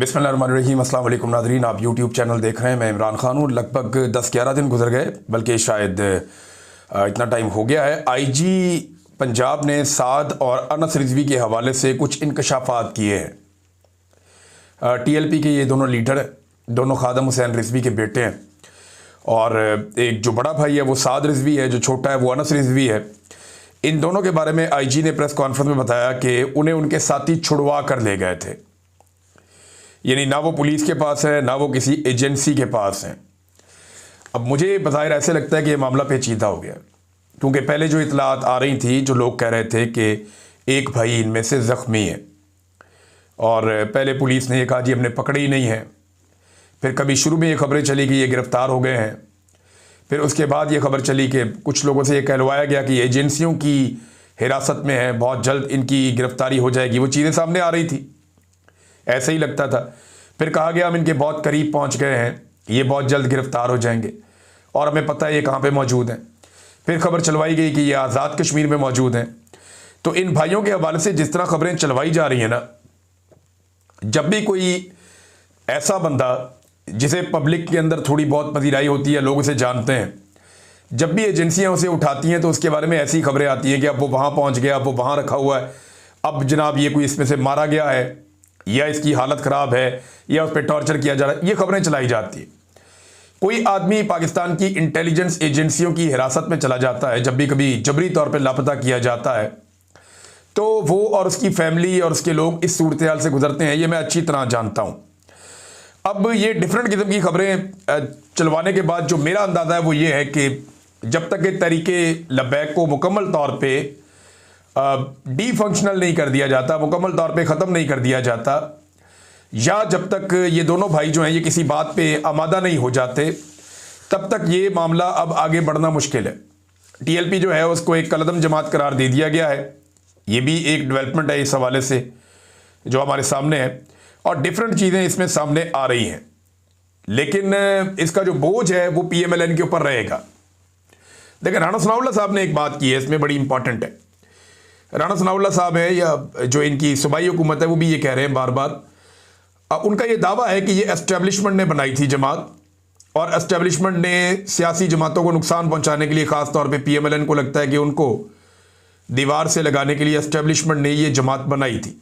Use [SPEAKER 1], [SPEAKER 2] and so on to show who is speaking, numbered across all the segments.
[SPEAKER 1] बिस्मिल्लाहिर्रहमानिर्रहीम। अस्सलाम वालेकुम नाज़रीन, आप यूट्यूब चैनल देख रहे हैं। मैं इमरान खान हूँ। लगभग 10-11 दिन गुजर गए, बल्कि शायद इतना टाइम हो गया है। आईजी पंजाब ने साद और अनस रिजवी के हवाले से कुछ इंकशाफात किए हैं। टीएलपी के ये दोनों लीडर हैं, दोनों खादम हुसैन रिजवी के बेटे हैं, और एक जो बड़ा भाई है वो साद रिजवी है, जो छोटा है वो अनस रिजवी है। इन दोनों के बारे में आईजी ने प्रेस कॉन्फ्रेंस में बताया कि उन्हें उनके साथी छुड़वा कर ले गए थे, यानी ना वो पुलिस के पास है ना वो किसी एजेंसी के पास है। अब मुझे बज़ाहिर ऐसे लगता है कि ये मामला पेचीदा हो गया, क्योंकि पहले जो इतलात आ रही थी, जो लोग कह रहे थे कि एक भाई इनमें से ज़ख्मी है, और पहले पुलिस ने ये कहा जी हमने पकड़े ही नहीं है। फिर कभी शुरू में ये खबरें चली कि ये गिरफ़्तार हो गए हैं। फिर उसके बाद ये खबर चली कि कुछ लोगों से ये कहलवाया गया कि एजेंसियों की हिरासत में है, बहुत जल्द इनकी गिरफ़्तारी हो जाएगी। वो चीज़ें सामने आ रही थी, ऐसे ही लगता था। फिर कहा गया हम इनके बहुत करीब पहुंच गए हैं, ये बहुत जल्द गिरफ्तार हो जाएंगे, और हमें पता है ये कहाँ पे मौजूद हैं। फिर खबर चलवाई गई कि ये आज़ाद कश्मीर में मौजूद हैं। तो इन भाइयों के हवाले से जिस तरह खबरें चलवाई जा रही हैं ना, जब भी कोई ऐसा बंदा जिसे पब्लिक के अंदर थोड़ी बहुत पजीराई होती है, लोग उसे जानते हैं, जब भी एजेंसियाँ उसे उठाती हैं तो उसके बारे में ऐसी खबरें आती हैं कि अब वो वहाँ पहुँच गया, अब वो वहाँ रखा हुआ है, अब जनाब ये कोई इसमें से मारा गया है, या इसकी हालत ख़राब है, या उस पर टॉर्चर किया जा रहा है। ये खबरें चलाई जाती है। कोई आदमी पाकिस्तान की इंटेलिजेंस एजेंसियों की हिरासत में चला जाता है, जब भी कभी जबरी तौर पर लापता किया जाता है, तो वो और उसकी फैमिली और उसके लोग इस सूरत हाल से गुजरते हैं। ये मैं अच्छी तरह जानता हूँ। अब ये डिफरेंट किस्म की खबरें चलवाने के बाद जो मेरा अंदाज़ा है वो ये है कि जब तक ये तरीके लब्बैक को मुकम्मल तौर पर डी फंक्शनल नहीं कर दिया जाता, मुकम्मल तौर पे ख़त्म नहीं कर दिया जाता, या जब तक ये दोनों भाई जो हैं ये किसी बात पे आमादा नहीं हो जाते, तब तक ये मामला अब आगे बढ़ना मुश्किल है। टीएलपी जो है उसको एक कलदम जमात करार दे दिया गया है। ये भी एक डेवलपमेंट है इस हवाले से जो हमारे सामने है, और डिफरेंट चीज़ें इसमें सामने आ रही हैं। लेकिन इसका जो बोझ है वो PMLN के ऊपर रहेगा। देखिए, राणा सनाउल्लाह साहब ने एक बात की है, इसमें बड़ी इंपॉर्टेंट है। राणा सनाउल्लाह साहब है, या जो इनकी सूबाई हुकूमत है, वो भी ये कह रहे हैं बार बार, उनका ये दावा है कि ये एस्टेब्लिशमेंट ने बनाई थी जमात, और एस्टेब्लिशमेंट ने सियासी जमातों को नुकसान पहुंचाने के लिए, ख़ास तौर पे PMLN को लगता है कि उनको दीवार से लगाने के लिए एस्टेब्लिशमेंट ने ये जमात बनाई थी।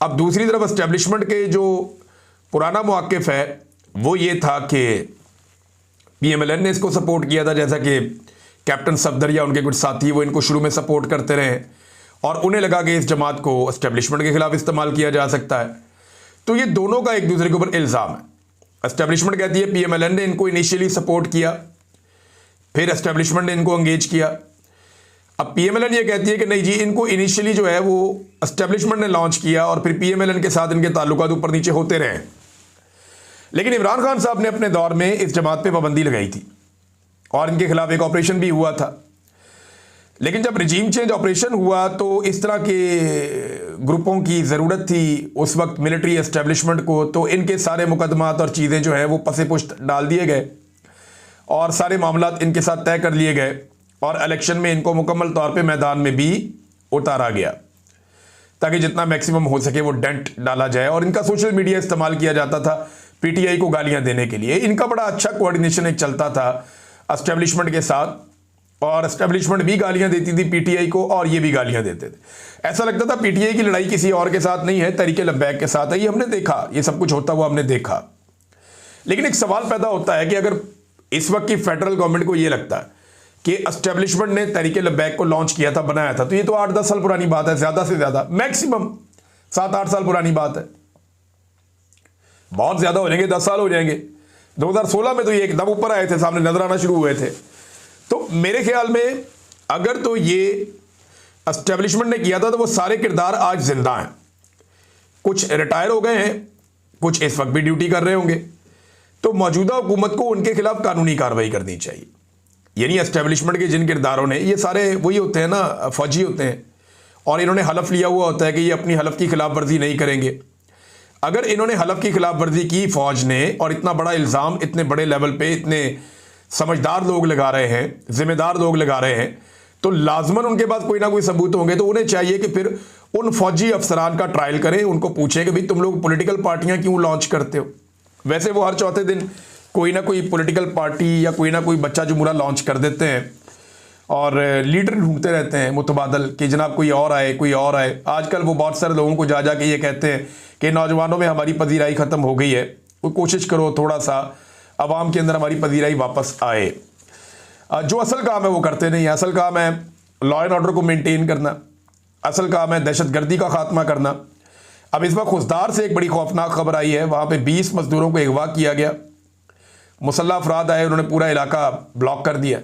[SPEAKER 1] अब दूसरी तरफ एस्टेब्लिशमेंट के जो पुराना मौक़िफ़ है वो ये था कि PMLN ने इसको सपोर्ट किया था, जैसा कि कैप्टन सफदर या उनके कुछ साथी वो इनको शुरू में सपोर्ट करते रहे, और उन्हें लगा कि इस जमात को एस्टेब्लिशमेंट के खिलाफ इस्तेमाल किया जा सकता है। तो ये दोनों का एक दूसरे के ऊपर इल्ज़ाम है। एस्टेब्लिशमेंट कहती है PMLN ने इनको इनिशियली सपोर्ट किया, फिर एस्टेब्लिशमेंट ने इनको एंगेज किया। अब PMLN ये कहती है कि नहीं जी, इनको इनिशियली जो है वो एस्टेब्लिशमेंट ने लॉन्च किया, और फिर PMLN के साथ इनके ताल्लुकात ऊपर नीचे होते रहे। लेकिन इमरान खान साहब ने अपने दौर में इस जमात पर पाबंदी लगाई थी, और इनके खिलाफ एक ऑपरेशन भी हुआ था। लेकिन जब रिजीम चेंज ऑपरेशन हुआ तो इस तरह के ग्रुपों की ज़रूरत थी उस वक्त मिलिट्री एस्टेब्लिशमेंट को, तो इनके सारे मुकदमात और चीज़ें जो हैं वो पसे पुश्त डाल दिए गए, और सारे मामलात इनके साथ तय कर लिए गए, और इलेक्शन में इनको मुकम्मल तौर पे मैदान में भी उतारा गया, ताकि जितना मैक्सिमम हो सके वो डेंट डाला जाए। और इनका सोशल मीडिया इस्तेमाल किया जाता था PTI को गालियाँ देने के लिए। इनका बड़ा अच्छा कोऑर्डिनेशन एक चलता था एस्टेब्लिशमेंट के साथ, और एस्टेब्लिशमेंट भी गालियां देती थी PTI को, और ये भी गालियां देते थे। ऐसा लगता था PTI की लड़ाई किसी और के साथ नहीं है, तरीके लब्बैक के साथ है। ये हमने देखा, ये सब कुछ होता हुआ हमने देखा। लेकिन एक सवाल पैदा होता है कि अगर इस वक्त की फेडरल गवर्नमेंट को ये लगता है कि एस्टेब्लिशमेंट ने तरीके लब्बैक को लॉन्च किया था, बनाया था, तो ये तो 8-10 साल पुरानी बात है, ज़्यादा से ज़्यादा मैक्सिमम 7-8 साल पुरानी बात है। बहुत ज़्यादा हो जाएंगे, 10 साल हो जाएंगे। 2016 में तो ये एकदम ऊपर आए थे, सामने नजर आना शुरू हुए थे। तो मेरे ख्याल में अगर तो ये एस्टेब्लिशमेंट ने किया था तो वो सारे किरदार आज जिंदा हैं। कुछ रिटायर हो गए हैं, कुछ इस वक्त भी ड्यूटी कर रहे होंगे। तो मौजूदा हुकूमत को उनके खिलाफ कानूनी कार्रवाई करनी चाहिए। यानी एस्टेब्लिशमेंट के जिन किरदारों ने, ये सारे वही होते हैं ना, फौजी होते हैं, और इन्होंने हलफ लिया हुआ होता है कि ये अपनी हलफ की खिलाफ वर्जी नहीं करेंगे। अगर इन्होंने हलफ की खिलाफ वर्जी की फौज ने, और इतना बड़ा इल्ज़ाम इतने बड़े लेवल पे इतने समझदार लोग लगा रहे हैं, जिम्मेदार लोग लगा रहे हैं, तो लाजमन उनके पास कोई ना कोई सबूत होंगे। तो उन्हें चाहिए कि फिर उन फौजी अफसरान का ट्रायल करें, उनको पूछें कि भाई तुम लोग पॉलिटिकल पार्टियां क्यों लॉन्च करते हो। वैसे वो हर चौथे दिन कोई ना कोई पॉलिटिकल पार्टी या कोई ना कोई बच्चा जुमूरा लॉन्च कर देते हैं और लीडर ढूंढते रहते हैं मुतबादल कि जनाब कोई और आए, कोई और आए। आजकल वो बहुत सारे लोगों को जा जा के ये कहते हैं कि नौजवानों में हमारी पजीराई ख़त्म हो गई है, वो कोशिश करो थोड़ा सा आवाम के अंदर हमारी पजीराई वापस आए। जो असल काम है वो करते नहीं। असल काम है लॉ एंड ऑर्डर को मेंटेन करना, असल काम है दहशतगर्दी का खात्मा करना। अब इस वक्त खुशदार से एक बड़ी खौफनाक खबर आई है, वहाँ पे 20 मजदूरों को अगवा किया गया। मुसल्लह अफराद आए, उन्होंने पूरा इलाका ब्लॉक कर दिया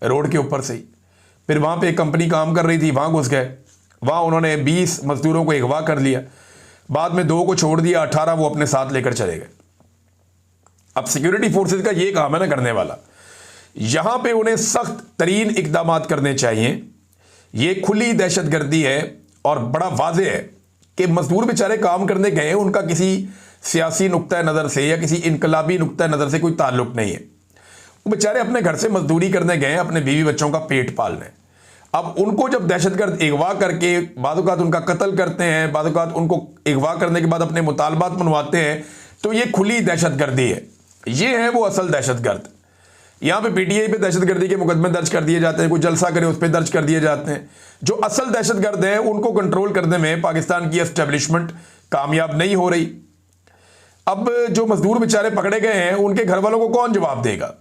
[SPEAKER 1] रोड के ऊपर से ही। फिर वहाँ पे एक कंपनी काम कर रही थी, वहाँ घुस गए, वहाँ उन्होंने 20 मजदूरों को अगवा कर लिया। बाद में 2 को छोड़ दिया, 18 वो अपने साथ लेकर चले गए। अब सिक्योरिटी फोर्सेज का ये काम है ना करने वाला, यहाँ पे उन्हें सख्त तरीन इकदाम करने चाहिए। ये खुली दहशतगर्दी है और बड़ा वाज़ेह है कि मजदूर बेचारे काम करने गए, उनका किसी सियासी नुक्ता नज़र से या किसी इनकलाबी नुक्ता नज़र से कोई ताल्लुक नहीं है। वो बेचारे अपने घर से मजदूरी करने गए अपने बीवी बच्चों का पेट पालने। अब उनको जब दहशतगर्द अगवा करके बादुकात उनका कत्ल करते हैं, बादुकात उनको अगवा करने के बाद अपने मुतालबात मनवाते हैं, तो ये खुली दहशतगर्दी है। ये है वो असल दहशतगर्द। यहाँ पे पीटीआई पे दहशतगर्दी के मुकदमे दर्ज कर दिए जाते हैं, कोई जलसा करे उस पर दर्ज कर दिए जाते हैं। जो असल दहशतगर्द है उनको कंट्रोल करने में पाकिस्तान की एस्टेब्लिशमेंट कामयाब नहीं हो रही। अब जो मजदूर बेचारे पकड़े गए हैं उनके घर वालों को कौन जवाब देगा?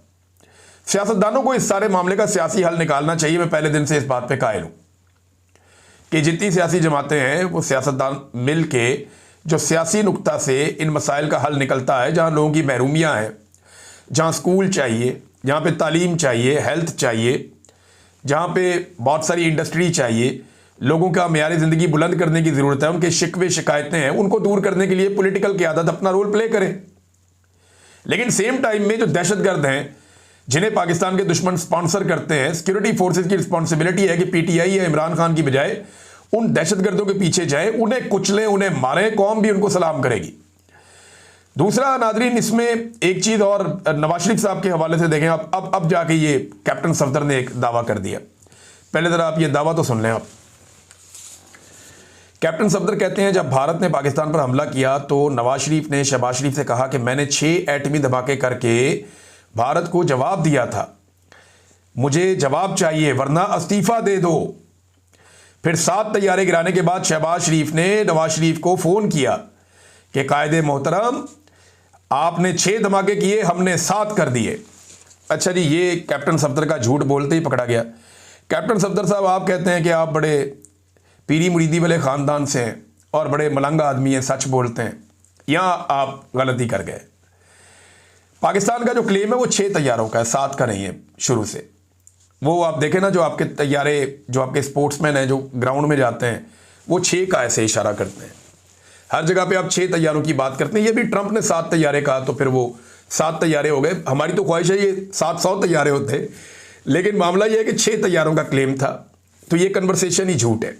[SPEAKER 1] सियासतदानों को इस सारे मामले का सियासी हल निकालना चाहिए। मैं पहले दिन से इस बात पे कायल हूं कि जितनी सियासी जमातें हैं वो सियासतदान मिल के जो सियासी नुक्ता से इन मसाइल का हल निकलता है, जहां लोगों की महरूमियां हैं, जहां स्कूल चाहिए, जहाँ पे तालीम चाहिए, हेल्थ चाहिए, जहाँ पे बहुत सारी इंडस्ट्री चाहिए, लोगों का मेयार ज़िंदगी बुलंद करने की ज़रूरत है, उनके शिकवे शिकायतें हैं, उनको दूर करने के लिए पॉलिटिकल क़यादत अपना रोल प्ले करे। लेकिन सेम टाइम में जो दहशतगर्द हैं जिन्हें पाकिस्तान के दुश्मन स्पॉन्सर करते हैं, सिक्योरिटी फोर्सेज की रिस्पॉन्सिबिलिटी है कि पीटीआई या इमरान खान की बजाय उन दहशतगर्दों के पीछे जाए, उन्हें कुचलें, उन्हें मारें, कौम भी उनको सलाम करेगी। दूसरा नादरीन, इसमें एक चीज़ और नवाज शरीफ साहब के हवाले से देखें। अब जाके ये कैप्टन सफदर ने एक दावा कर दिया। पहले ज़रा आप ये दावा तो सुन लें। आप कैप्टन सफदर कहते हैं जब भारत ने पाकिस्तान पर हमला किया तो नवाज शरीफ ने शहबाज शरीफ से कहा कि मैंने 6 एटमी धमाके करके भारत को जवाब दिया था, मुझे जवाब चाहिए वरना इस्तीफा दे दो। फिर 7 तैयारे गिराने के बाद शहबाज शरीफ ने नवाज शरीफ को फ़ोन किया कि कायदे मोहतरम आपने 6 धमाके किए, हमने 7 कर दिए। अच्छा जी, ये कैप्टन सफदर का झूठ बोलते ही पकड़ा गया। कैप्टन सफदर साहब, आप कहते हैं कि आप बड़े पीरी मुरीदी वाले ख़ानदान से हैं और बड़े मलंगा आदमी हैं, सच बोलते हैं। यहाँ आप गलती कर गए। पाकिस्तान का जो क्लेम है वो 6 तैयारों का है, 7 का नहीं है शुरू से। वो आप देखें ना, जो आपके तैयारे, जो आपके स्पोर्ट्समैन हैं जो ग्राउंड में जाते हैं, वो 6 का ऐसे इशारा करते हैं। हर जगह पे आप 6 तैयारों की बात करते हैं। ये भी ट्रंप ने 7 तैयारे कहा तो फिर वो 7 तैयारे हो गए। हमारी तो ख्वाहिश है ये 700 तैयारे होते, लेकिन मामला ये है कि 6 तैयारों का क्लेम था, तो ये कन्वर्सेशन ही झूठ है।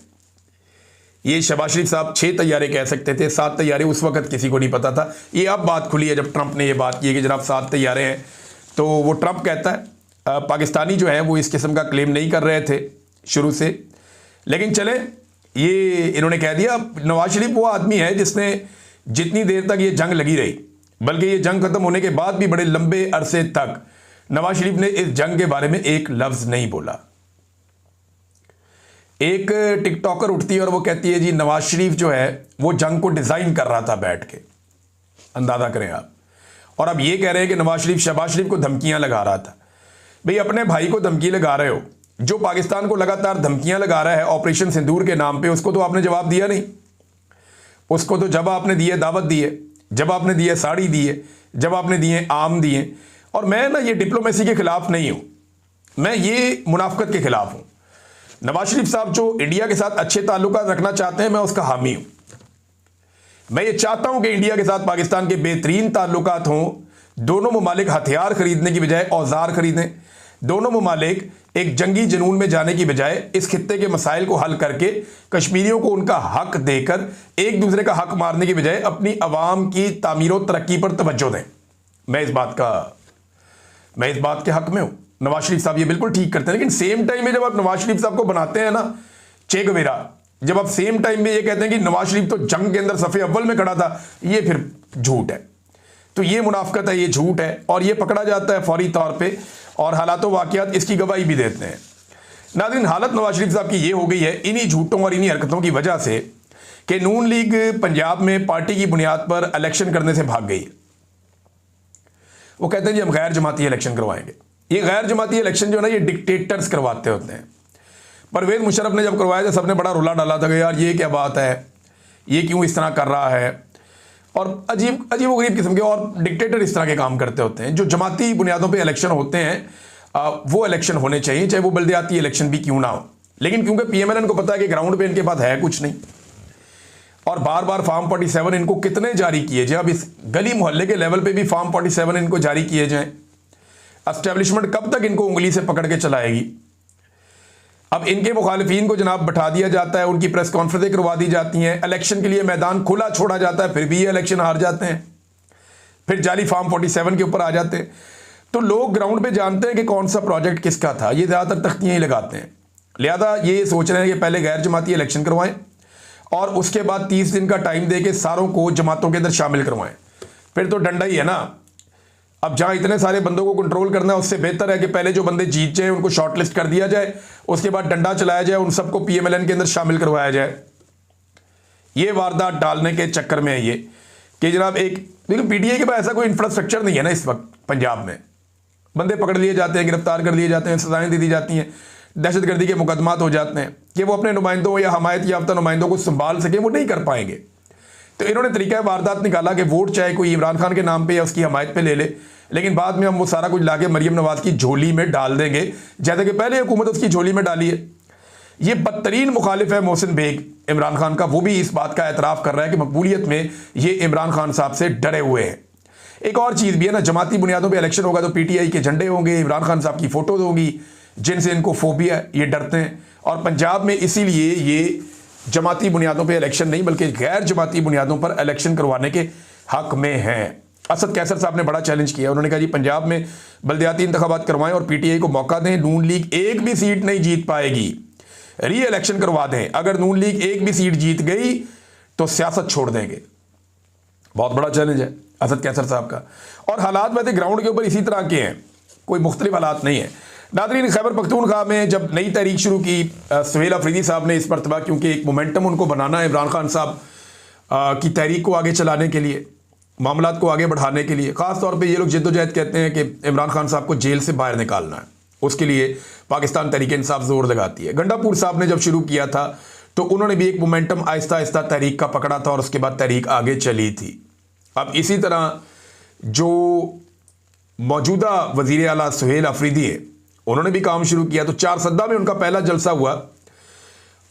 [SPEAKER 1] ये शहबाज शरीफ साहब 6 तैयारे कह सकते थे, 7 तैयारे उस वक्त किसी को नहीं पता था। ये अब बात खुली है जब ट्रंप ने ये बात की है कि जनाब 7 तैयारे हैं, तो वो ट्रंप कहता है। पाकिस्तानी जो है वो इस किस्म का क्लेम नहीं कर रहे थे शुरू से, लेकिन चले ये इन्होंने कह दिया। नवाज शरीफ वो आदमी है जिसने जितनी देर तक ये जंग लगी रही, बल्कि ये जंग खत्म होने के बाद भी बड़े लंबे अरसे तक नवाज शरीफ ने इस जंग के बारे में एक लफ्ज नहीं बोला। एक टिकटॉकर उठती है और वो कहती है जी नवाज शरीफ जो है वो जंग को डिजाइन कर रहा था बैठ के, अंदाजा करें आप। और अब ये कह रहे हैं कि नवाज शरीफ शहबाज शरीफ को धमकियां लगा रहा था। भाई, अपने भाई को धमकी लगा रहे हो, जो पाकिस्तान को लगातार धमकियां लगा रहा है ऑपरेशन सिंदूर के नाम पे, उसको तो आपने जवाब दिया नहीं। उसको तो जब आपने दिए दावत दिए, जब आपने दिए साड़ी दिए, जब आपने दिए आम दिए। और मैं ना ये डिप्लोमेसी के खिलाफ नहीं हूं, मैं ये मुनाफकत के खिलाफ हूं। नवाज शरीफ साहब जो इंडिया के साथ अच्छे ताल्लुकात रखना चाहते हैं, मैं उसका हामी हूं। मैं ये चाहता हूं कि इंडिया के साथ पाकिस्तान के बेहतरीन ताल्लुकात हों। दोनों ममालिक हथियार खरीदने की बजाय औजार खरीदें। दोनों ममालिक एक जंगी जुनून में जाने की बजाय इस खित्ते के मसाइल को हल करके कश्मीरियों को उनका हक देकर एक दूसरे का हक मारने की बजाय अपनी आवाम की तामीर और तरक्की पर तवज्जो दें। मैं इस बात के हक में हूं। नवाज शरीफ साहब ये बिल्कुल ठीक करते हैं, लेकिन सेम टाइम में जब आप नवाज शरीफ साहब को बनाते हैं ना चे गवेरा, जब आप सेम टाइम में ये कहते हैं कि नवाज शरीफ तो जंग के अंदर सफ़े अव्वल में खड़ा था, ये फिर झूठ है। तो ये मुनाफकत है, ये झूठ है, और ये पकड़ा जाता है फौरी तौर पे, और हालात वाक़ियात इसकी गवाही भी देते हैं। नाज़रीन, हालत नवाज शरीफ साहब की ये हो गई है इन्हीं झूठों और इन्हीं हरकतों की वजह से कि नून लीग पंजाब में पार्टी की बुनियाद पर इलेक्शन करने से भाग गई है। वो कहते हैं जी हम गैर जमाती इलेक्शन करवाएंगे। ये गैर जमाती इलेक्शन जो है ना, ये डिक्टेटर्स करवाते होते हैं। परवेज़ मुशर्रफ ने जब करवाया था, सबने बड़ा रुला डाला था कि यार ये क्या बात है, ये क्यों इस तरह कर रहा है, और अजीब अजीब गरीब किस्म के, और डिक्टेटर इस तरह के काम करते होते हैं। जो जमाती बुनियादों पे इलेक्शन होते हैं वो इलेक्शन होने चाहिए, चाहे वो बल्दियाती इलेक्शन भी क्यों ना हो। लेकिन क्योंकि PMLN को पता है कि ग्राउंड पे इनके पास है कुछ नहीं, और बार बार फार्म 47 इनको कितने जारी किए जाए, अब इस गली मोहल्ले के लेवल पे भी फार्म 47 इनको जारी किए जाएं, एस्टेब्लिशमेंट कब तक इनको उंगली से पकड़ के चलाएगी। अब इनके मुखालिफिन को जनाब बैठा दिया जाता है, उनकी प्रेस कॉन्फ्रेंसें करवा दी जाती हैं, इलेक्शन के लिए मैदान खुला छोड़ा जाता है, फिर भी ये इलेक्शन हार जाते हैं, फिर जाली फार्म 47 के ऊपर आ जाते हैं। तो लोग ग्राउंड पे जानते हैं कि कौन सा प्रोजेक्ट किसका था, ये ज़्यादातर तख्तियाँ ही लगाते हैं। लिहाजा ये सोच रहे हैं कि पहले गैर जमाती इलेक्शन करवाएं और उसके बाद 30 दिन का टाइम दे के सारों को जमातों के अंदर शामिल करवाएं। फिर तो डंडा ही है ना। अब जहाँ इतने सारे बंदों को कंट्रोल करना है, उससे बेहतर है कि पहले जो बंदे जीत जाए उनको शॉर्टलिस्ट कर दिया जाए, उसके बाद डंडा चलाया जाए, उन सबको PMLN के अंदर शामिल करवाया जाए। ये वारदात डालने के चक्कर में है ये कि जनाब एक, लेकिन PTI के पास ऐसा कोई इंफ्रास्ट्रक्चर नहीं है ना इस वक्त पंजाब में। बंदे पकड़ लिए जाते हैं, गिरफ्तार कर लिए जाते हैं, सजाएं दे दी जाती हैं, दहशतगर्दी के मुकदमात हो जाते हैं कि वो अपने नुमाइंदों या हमायत याफ्ता नुमाइंदों को संभाल सके, वो नहीं कर पाएंगे। तो इन्होंने तरीका वारदात निकाला कि वोट चाहे कोई इमरान खान के नाम पे या उसकी हमायत पे ले ले, लेकिन बाद में हम वो सारा कुछ लाके मरियम नवाज की झोली में डाल देंगे, जैसे कि पहले हुकूमत उसकी झोली में डाली है। ये बदतरीन मुखालिफ है मोहसिन बेग इमरान खान का, वो भी इस बात का एतराफ़ कर रहा है कि मकबूलियत में ये इमरान खान साहब से डरे हुए हैं। एक और चीज़ भी है ना, जमाती बुनियादों पर इलेक्शन होगा तो PTI के झंडे होंगे, इमरान खान साहब की फ़ोटोज़ होगी, जिनसे इनको फोबिया है, ये डरते हैं। और पंजाब में इसीलिए ये जमाती बुनियादों पे इलेक्शन नहीं बल्कि गैर जमाती बुनियादों पर इलेक्शन करवाने के हक में हैं। असद कैसर साहब ने बड़ा चैलेंज किया, उन्होंने कहा जी पंजाब में बल्दियाती इंतखाबात करवाएं और PTI को मौका दें। नून लीग एक भी सीट नहीं जीत पाएगी, री इलेक्शन करवा दें। अगर नून लीग एक भी सीट जीत गई तो सियासत छोड़ देंगे। बहुत बड़ा चैलेंज है असद कैसर साहब का। और हालात वैसे ग्राउंड के ऊपर इसी तरह के हैं, कोई मुख्तलिफ हालात नहीं है। नाज़रीन, खैबर पख्तूनख्वा में जब नई तहरीक शुरू की सुहेल अफरीदी साहब ने इस मरतबा, क्योंकि एक मोमेंटम उनको बनाना है इमरान खान साहब की तहरीक को आगे चलाने के लिए, मामलात को आगे बढ़ाने के लिए, ख़ास तौर पे ये लोग जद्दोजहद कहते हैं कि इमरान खान साहब को जेल से बाहर निकालना है, उसके लिए पाकिस्तान तहरीक इंसाफ जोर लगाती है। गंडापुर साहब ने जब शुरू किया था तो उन्होंने भी एक मोमेंटम आहिस्ता आहिस्ता तहरीक का पकड़ा था और उसके बाद तहरीक आगे चली थी। अब इसी तरह जो मौजूदा वज़ीर आला सुहेल अफरीदी है, उन्होंने भी काम शुरू किया। तो 4 सद्दा में उनका पहला जलसा हुआ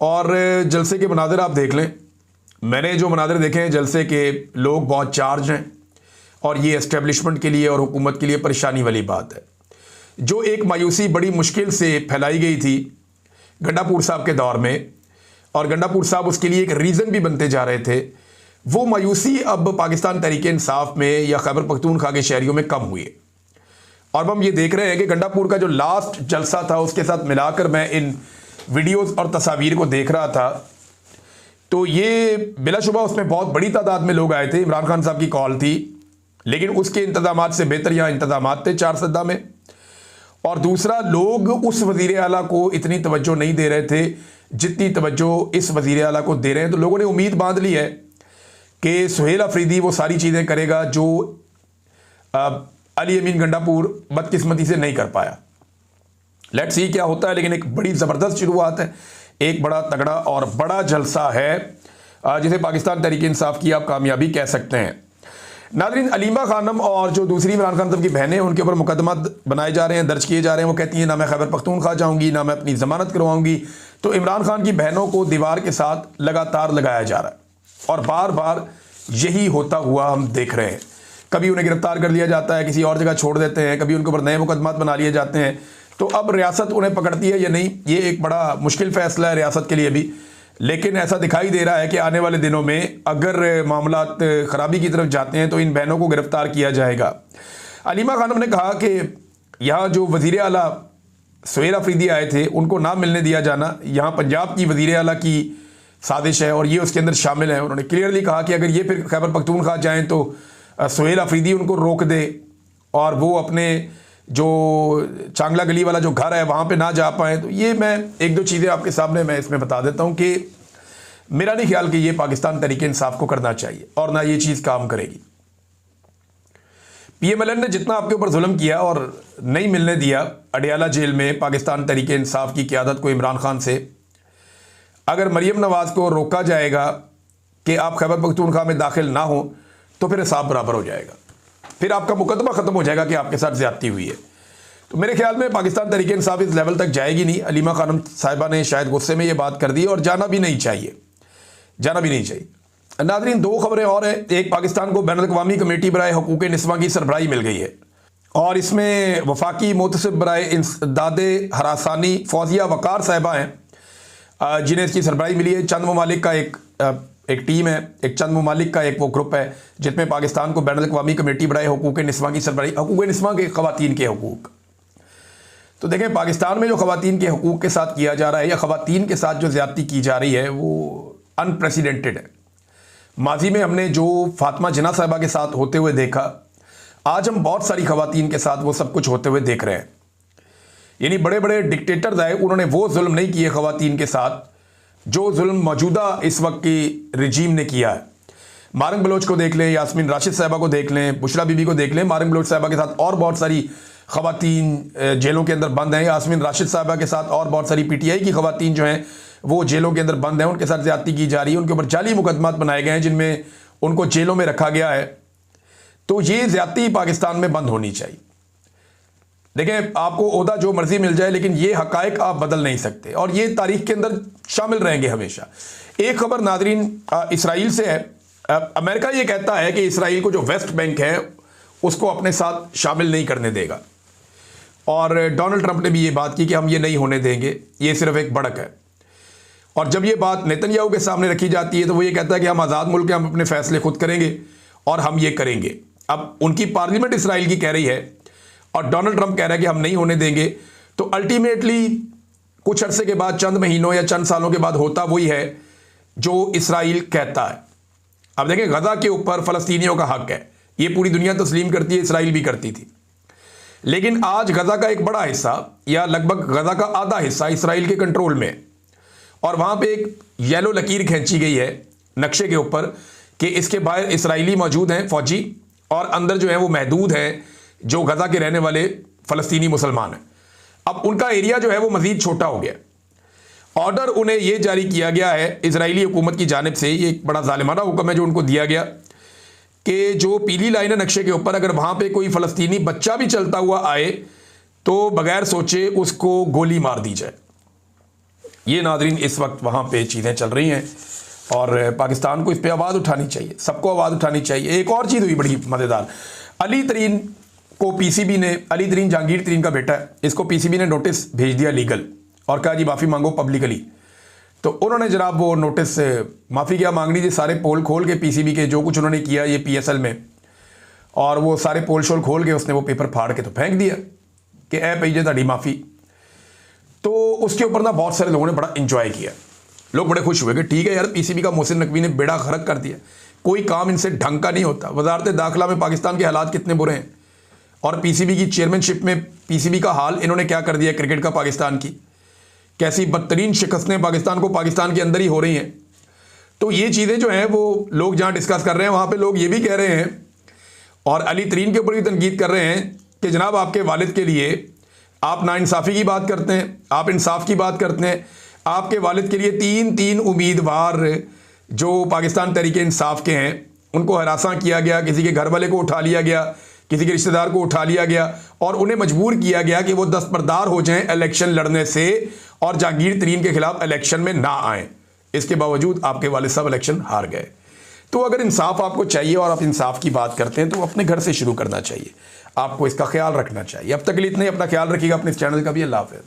[SPEAKER 1] और जलसे के मनाज़िर आप देख लें। मैंने जो मनाज़िर देखे हैं जलसे के, लोग बहुत चार्ज हैं और ये एस्टेब्लिशमेंट के लिए और हुकूमत के लिए परेशानी वाली बात है। जो एक मायूसी बड़ी मुश्किल से फैलाई गई थी गंडापुर साहब के दौर में, और गंडापुर साहब उसके लिए एक रीज़न भी बनते जा रहे थे, वो मायूसी अब पाकिस्तान तहरीक इंसाफ में या खैबर पख्तूनख्वा के शहरियों में कम हुई है। और अब हम ये देख रहे हैं कि गंडापुर का जो लास्ट जलसा था उसके साथ मिलाकर मैं इन वीडियोस और तस्वीर को देख रहा था, तो ये बिलाशुबा उसमें बहुत बड़ी तादाद में लोग आए थे। इमरान खान साहब की कॉल थी, लेकिन उसके इंतजामात से बेहतर यहाँ इंतजामात थे 4 सद्दा में। और दूसरा, लोग उस वज़ीर आला को इतनी तवज्जो नहीं दे रहे थे जितनी तवज्जो इस वज़ीर आला को दे रहे हैं। तो लोगों ने उम्मीद बांध ली है कि सुहेल अफरीदी वो सारी चीज़ें करेगा जो अली अमीन गंडापुर बदकिस्मती से नहीं कर पाया। लेट्स सी क्या होता है। लेकिन एक बड़ी ज़बरदस्त शुरुआत है, एक बड़ा तगड़ा और बड़ा जलसा है जिसे पाकिस्तान तहरीक इंसाफ की आप कामयाबी कह सकते हैं। नाज़रीन, अलीमा खानम और जो दूसरी इमरान खान साहब की बहनें हैं उनके ऊपर मुकदमा बनाए जा रहे हैं, दर्ज किए जा रहे हैं। वो कहती हैं ना मैं खैबर पख्तूनख्वा जाऊँगी, ना मैं अपनी ज़मानत करवाऊँगी। तो इमरान खान की बहनों को दीवार के साथ लगातार लगाया जा रहा है और बार बार यही होता हुआ हम देख रहे हैं। कभी उन्हें गिरफ्तार कर लिया जाता है, किसी और जगह छोड़ देते हैं, कभी उनके ऊपर नए मुकदमात बना लिए जाते हैं। तो अब रियासत उन्हें पकड़ती है या नहीं, ये एक बड़ा मुश्किल फैसला है रियासत के लिए भी। लेकिन ऐसा दिखाई दे रहा है कि आने वाले दिनों में अगर मामलात ख़राबी की तरफ जाते हैं तो इन बहनों को गिरफ्तार किया जाएगा। अलीमा खानम ने कहा कि यहाँ जो वज़ीर आला सुहेल अफरीदी आए थे उनको ना मिलने दिया जाना, यहाँ पंजाब की वज़ीर आला की साजिश है और ये उसके अंदर शामिल है। उन्होंने क्लियरली कहा कि अगर ये फिर खैबर पख्तूनख्वा जाएँ तो सुहेल अफरीदी उनको रोक दे और वो अपने जो चांगला गली वाला जो घर है वहाँ पे ना जा पाए। तो ये मैं एक दो चीज़ें आपके सामने मैं इसमें बता देता हूँ कि मेरा नहीं ख्याल कि ये पाकिस्तान तहरीक इंसाफ को करना चाहिए और ना ये चीज़ काम करेगी। PMLN ने जितना आपके ऊपर जुल्म किया और नहीं मिलने दिया अडियाला जेल में पाकिस्तान तहरीक इंसाफ की क़यादत को इमरान खान से, अगर मरीम नवाज़ को रोका जाएगा कि आप खैबर पख्तूनख्वा में दाखिल ना हो तो फिर हिसाब बराबर हो जाएगा, फिर आपका मुकदमा ख़त्म हो जाएगा कि आपके साथ ज़्यादती हुई है। तो मेरे ख्याल में पाकिस्तान तहरीक इंसाफ इस लेवल तक जाएगी नहीं। अलीमा खानम साहिबा ने शायद गुस्से में ये बात कर दी और जाना भी नहीं चाहिए, जाना भी नहीं चाहिए। नाज़रीन, दो खबरें और हैं। एक, पाकिस्तान को बैनुल-अक़वामी कमेटी बराए हुकूक़ निस्वां की सरबराही मिल गई है और इसमें वफाकी मुतसिब बराए इंसदादे हरासानी फौजिया वक़ार साहिबा हैं जिन्हें इसकी सरबराही मिली है। चंद ममालिक का एक टीम है, एक चंद ममालिक का एक वो ग्रुप है जिसमें पाकिस्तान को बैनुल-अक़वामी कमेटी बराए हुकूक़ निस्वां की सरबराही, हुकूक़ निस्वां के ख़वातीन के हकूक़। तो देखें, पाकिस्तान में जो ख़वातीन के हकूक़ के साथ किया जा रहा है या ख़वातीन के साथ जो ज़्यादती की जा रही है वो अनप्रेसिडेंटेड है। माजी में हमने जो फातिमा जिन्ना साहिबा के साथ होते हुए देखा, आज हम बहुत सारी ख़वातीन के साथ वो सब कुछ होते हुए देख रहे हैं। यानी बड़े बड़े डिक्टेटर्स आए, उन्होंने वो जुल्म नहीं किए ख़वातीन के साथ जो जुल्म मौजूदा इस वक्त की रजीम ने किया है। मारंग बलोच को देख लें, यास्मीन राशिद साहिबा को देख लें, बुशरा बीबी को देख लें। मारंग बलोच साहिबा के साथ और बहुत सारी ख़वातीन जेलों के अंदर बंद हैं। यास्मीन राशिद साहिबा के साथ और बहुत सारी PTI की ख़वातीन जो हैं वो जेलों के अंदर बंद हैं, उनके साथ ज़्यादती की जा रही है, उनके ऊपर जाली मुकदमात बनाए गए हैं जिनमें उनको जेलों में रखा गया है। तो ये ज़्यादती पाकिस्तान में बंद होनी चाहिए। देखें, आपको ओहदा जो मर्जी मिल जाए लेकिन ये हकायक आप बदल नहीं सकते और ये तारीख के अंदर शामिल रहेंगे हमेशा। एक खबर नाजरीन इसराइल से है। अमेरिका ये कहता है कि इसराइल को जो वेस्ट बैंक है उसको अपने साथ शामिल नहीं करने देगा और डोनाल्ड ट्रंप ने भी ये बात की कि हम ये नहीं होने देंगे, ये सिर्फ एक बढ़क है। और जब ये बात नेतन्याहू के सामने रखी जाती है तो वो ये कहता है कि हम आज़ाद मुल्क हैं, हम अपने फैसले खुद करेंगे और हम ये करेंगे। अब उनकी पार्लियामेंट इसराइल की कह रही है और डोनाल्ड ट्रंप कह रहा है कि हम नहीं होने देंगे। तो अल्टीमेटली कुछ अरसे के बाद, चंद महीनों या चंद सालों के बाद होता वही है जो इसराइल कहता है। अब देखें, गजा के ऊपर फ़लस्तीनियों का हक है, ये पूरी दुनिया तस्लीम करती है, इसराइल भी करती थी। लेकिन आज गजा का एक बड़ा हिस्सा या लगभग गजा का आधा हिस्सा इसराइल के कंट्रोल में है और वहाँ पे एक येलो लकीर खींची गई है नक्शे के ऊपर कि इसके बाहर इसराइली मौजूद हैं फौजी और अंदर जो है वो महदूद हैं जो गजा के रहने वाले फ़लस्तीनी मुसलमान हैं। अब उनका एरिया जो है वो मज़ीद छोटा हो गया। ऑर्डर उन्हें ये जारी किया गया है इजरायली हुकूमत की जानिब से, ये एक बड़ा ज़ालिमाना हुक्म है जो उनको दिया गया कि जो पीली लाइन है नक्शे के ऊपर, अगर वहाँ पे कोई फ़लस्तीनी बच्चा भी चलता हुआ आए तो बगैर सोचे उसको गोली मार दी जाए। ये नाज़रीन इस वक्त वहाँ पे चीज़ें चल रही हैं और पाकिस्तान को इस पर आवाज़ उठानी चाहिए, सबको आवाज़ उठानी चाहिए। एक और चीज़ हुई बड़ी मज़ेदार, अली तरीन को PCB ने, अली तरीन जहांगीर तरीन का बेटा है, इसको PCB ने नोटिस भेज दिया लीगल और कहा जी माफ़ी मांगो पब्लिकली। तो उन्होंने जनाब वो नोटिस माफ़ी क्या मांगनी थी, सारे पोल खोल के PCB के जो कुछ उन्होंने किया ये PSL में, और वो सारे पोल शोल खोल के उसने वो पेपर फाड़ के तो फेंक दिया कि ए भई ताड़ी माफ़ी। तो उसके ऊपर ना बहुत सारे लोगों ने बड़ा इंजॉय किया, लोग बड़े खुश हुए कि ठीक है यार, PCB का मोहसिन नकवी ने बेड़ा गर्क कर दिया, कोई काम इनसे ढंग का नहीं होता। वजारत दाखिला में पाकिस्तान के हालात कितने बुरे हैं और PCB की चेयरमैनशिप में PCB का हाल इन्होंने क्या कर दिया क्रिकेट का पाकिस्तान की, कैसी बदतरीन शिकस्तें पाकिस्तान को पाकिस्तान के अंदर ही हो रही हैं। तो ये चीज़ें जो हैं वो लोग जहाँ डिस्कस कर रहे हैं वहाँ पे लोग ये भी कह रहे हैं और अली तरीन के ऊपर भी तनकीद कर रहे हैं कि जनाब आपके वालिद के लिए आप नाइंसाफ़ी की बात करते हैं, आप इंसाफ की बात करते हैं। आपके वालिद के लिए तीन उम्मीदवार जो पाकिस्तान तहरीक इंसाफ के हैं उनको हरासा किया गया, किसी के घर वाले को उठा लिया गया, किसी के रिश्तेदार को उठा लिया गया और उन्हें मजबूर किया गया कि वो दस्तबरदार हो जाएं इलेक्शन लड़ने से और जहांगीर तरीन के खिलाफ इलेक्शन में ना आएँ। इसके बावजूद आपके वालिद साहब इलेक्शन हार गए। तो अगर इंसाफ आपको चाहिए और आप इंसाफ की बात करते हैं तो अपने घर से शुरू करना चाहिए, आपको इसका ख्याल रखना चाहिए। अब तक के लिए इतना ही, अपना ख्याल रखिएगा, अपने इस चैनल का भी। अल्लाह हाफ़िज़।